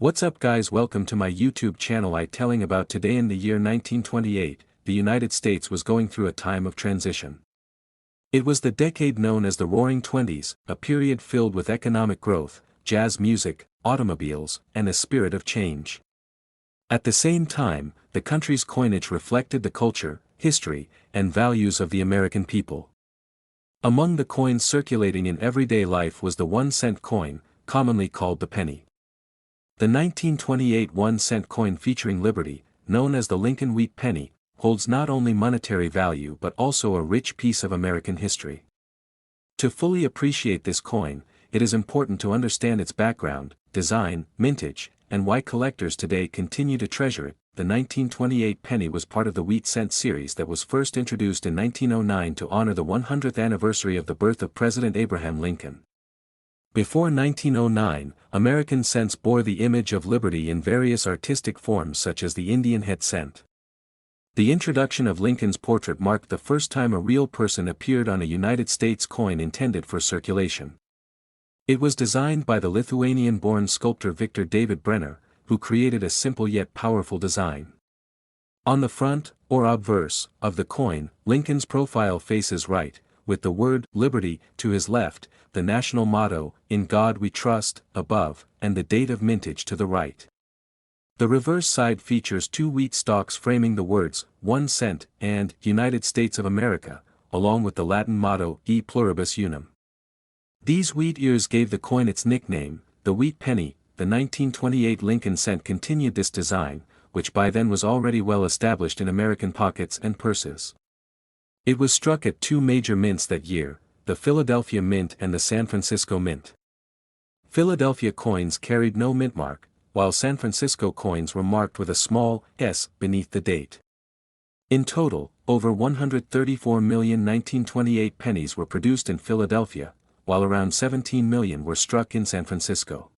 What's up guys, welcome to my YouTube channel. I telling about today. In the year 1928, the United States was going through a time of transition. It was the decade known as the Roaring Twenties, a period filled with economic growth, jazz music, automobiles, and a spirit of change. At the same time, the country's coinage reflected the culture, history, and values of the American people. Among the coins circulating in everyday life was the 1-cent coin, commonly called the penny. The 1928 1-cent coin featuring Liberty, known as the Lincoln Wheat Penny, holds not only monetary value but also a rich piece of American history. To fully appreciate this coin, it is important to understand its background, design, mintage, and why collectors today continue to treasure it. The 1928 penny was part of the wheat cent series that was first introduced in 1909 to honor the 100th anniversary of the birth of President Abraham Lincoln. Before 1909, American cents bore the image of liberty in various artistic forms such as the Indian head cent. The introduction of Lincoln's portrait marked the first time a real person appeared on a United States coin intended for circulation. It was designed by the Lithuanian-born sculptor Victor David Brenner, who created a simple yet powerful design. On the front, or obverse, of the coin, Lincoln's profile faces right, with the word "Liberty" to his left, the national motto, "In God We Trust," above, and the date of mintage to the right. The reverse side features two wheat stalks framing the words, 1 cent, and United States of America, along with the Latin motto, E pluribus unum. These wheat ears gave the coin its nickname, the wheat penny. The 1928 Lincoln cent continued this design, which by then was already well established in American pockets and purses. It was struck at two major mints that year, the Philadelphia Mint and the San Francisco Mint. Philadelphia coins carried no mint mark, while San Francisco coins were marked with a small S beneath the date. In total, over 134 million 1928 pennies were produced in Philadelphia, while around 17 million were struck in San Francisco.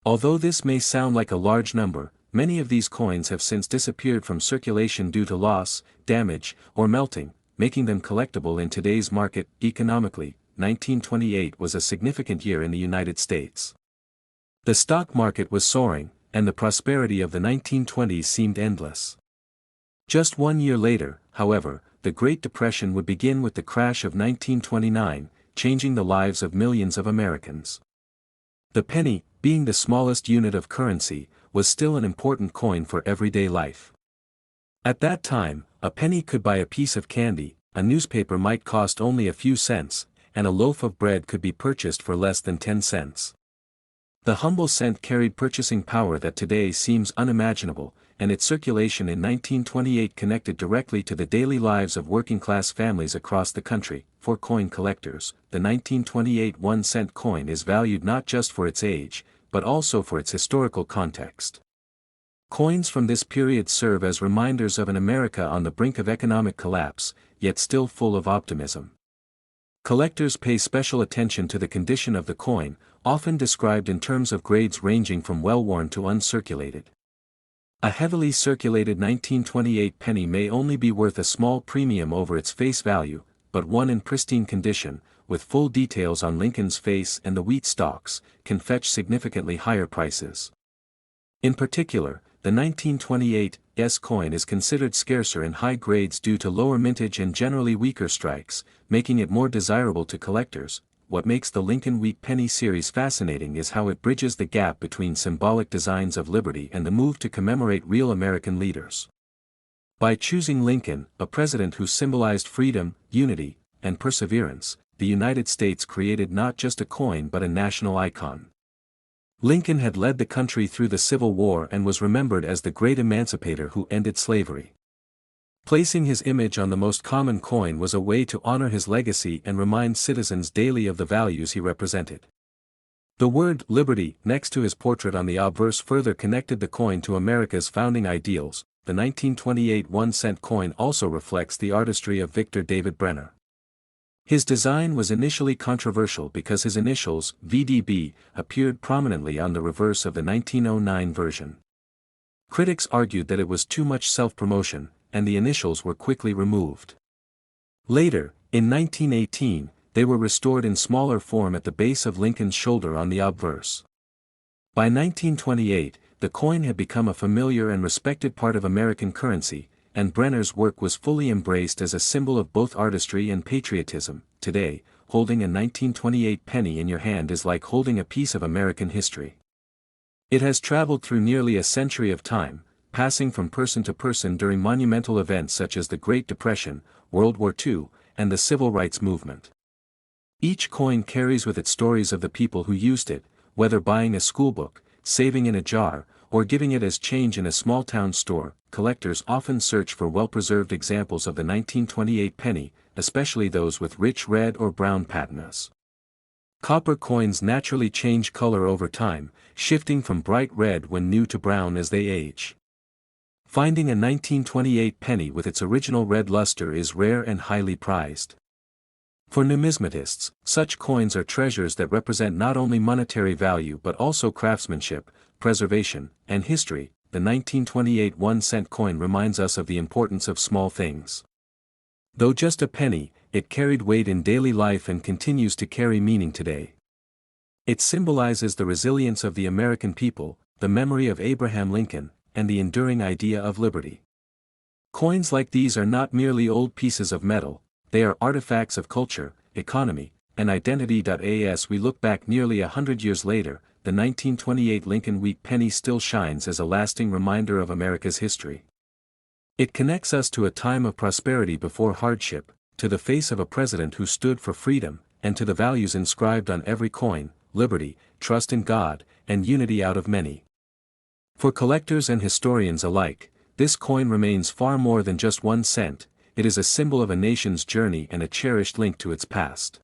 Although this may sound like a large number, many of these coins have since disappeared from circulation due to loss, damage, or melting, making them collectible in today's market. Economically, 1928 was a significant year in the United States. The stock market was soaring, and the prosperity of the 1920s seemed endless. Just 1 year later, however, the Great Depression would begin with the crash of 1929, changing the lives of millions of Americans. The penny, being the smallest unit of currency, was still an important coin for everyday life. At that time, a penny could buy a piece of candy, a newspaper might cost only a few cents, and a loaf of bread could be purchased for less than 10 cents. The humble cent carried purchasing power that today seems unimaginable, and its circulation in 1928 connected directly to the daily lives of working-class families across the country. For coin collectors, the 1928 1-cent coin is valued not just for its age, but also for its historical context. Coins from this period serve as reminders of an America on the brink of economic collapse, yet still full of optimism. Collectors pay special attention to the condition of the coin, often described in terms of grades ranging from well-worn to uncirculated. A heavily circulated 1928 penny may only be worth a small premium over its face value, but one in pristine condition, with full details on Lincoln's face and the wheat stalks, can fetch significantly higher prices. In particular, the 1928 S coin is considered scarcer in high grades due to lower mintage and generally weaker strikes, making it more desirable to collectors. What makes the Lincoln Wheat Penny series fascinating is how it bridges the gap between symbolic designs of liberty and the move to commemorate real American leaders. By choosing Lincoln, a president who symbolized freedom, unity, and perseverance, the United States created not just a coin but a national icon. Lincoln had led the country through the Civil War and was remembered as the great emancipator who ended slavery. Placing his image on the most common coin was a way to honor his legacy and remind citizens daily of the values he represented. The word "Liberty" next to his portrait on the obverse further connected the coin to America's founding ideals. The 1928 1-cent coin also reflects the artistry of Victor David Brenner. His design was initially controversial because his initials, VDB, appeared prominently on the reverse of the 1909 version. Critics argued that it was too much self-promotion, and the initials were quickly removed. Later, in 1918, they were restored in smaller form at the base of Lincoln's shoulder on the obverse. By 1928, the coin had become a familiar and respected part of American currency, and Brenner's work was fully embraced as a symbol of both artistry and patriotism. Today, holding a 1928 penny in your hand is like holding a piece of American history. It has traveled through nearly a century of time, passing from person to person during monumental events such as the Great Depression, World War II, and the Civil Rights Movement. Each coin carries with it stories of the people who used it, whether buying a schoolbook, saving in a jar, or giving it as change in a small-town store. Collectors often search for well-preserved examples of the 1928 penny, especially those with rich red or brown patinas. Copper coins naturally change color over time, shifting from bright red when new to brown as they age. Finding a 1928 penny with its original red luster is rare and highly prized. For numismatists, such coins are treasures that represent not only monetary value but also craftsmanship, preservation, and history. The 1928 1-cent coin reminds us of the importance of small things. Though just a penny, it carried weight in daily life and continues to carry meaning today. It symbolizes the resilience of the American people, the memory of Abraham Lincoln, and the enduring idea of liberty. Coins like these are not merely old pieces of metal, they are artifacts of culture, economy, and identity. As we look back nearly 100 years later, the 1928 Lincoln wheat penny still shines as a lasting reminder of America's history. It connects us to a time of prosperity before hardship, to the face of a president who stood for freedom, and to the values inscribed on every coin: liberty, trust in God, and unity out of many. For collectors and historians alike, this coin remains far more than just 1 cent. It is a symbol of a nation's journey and a cherished link to its past.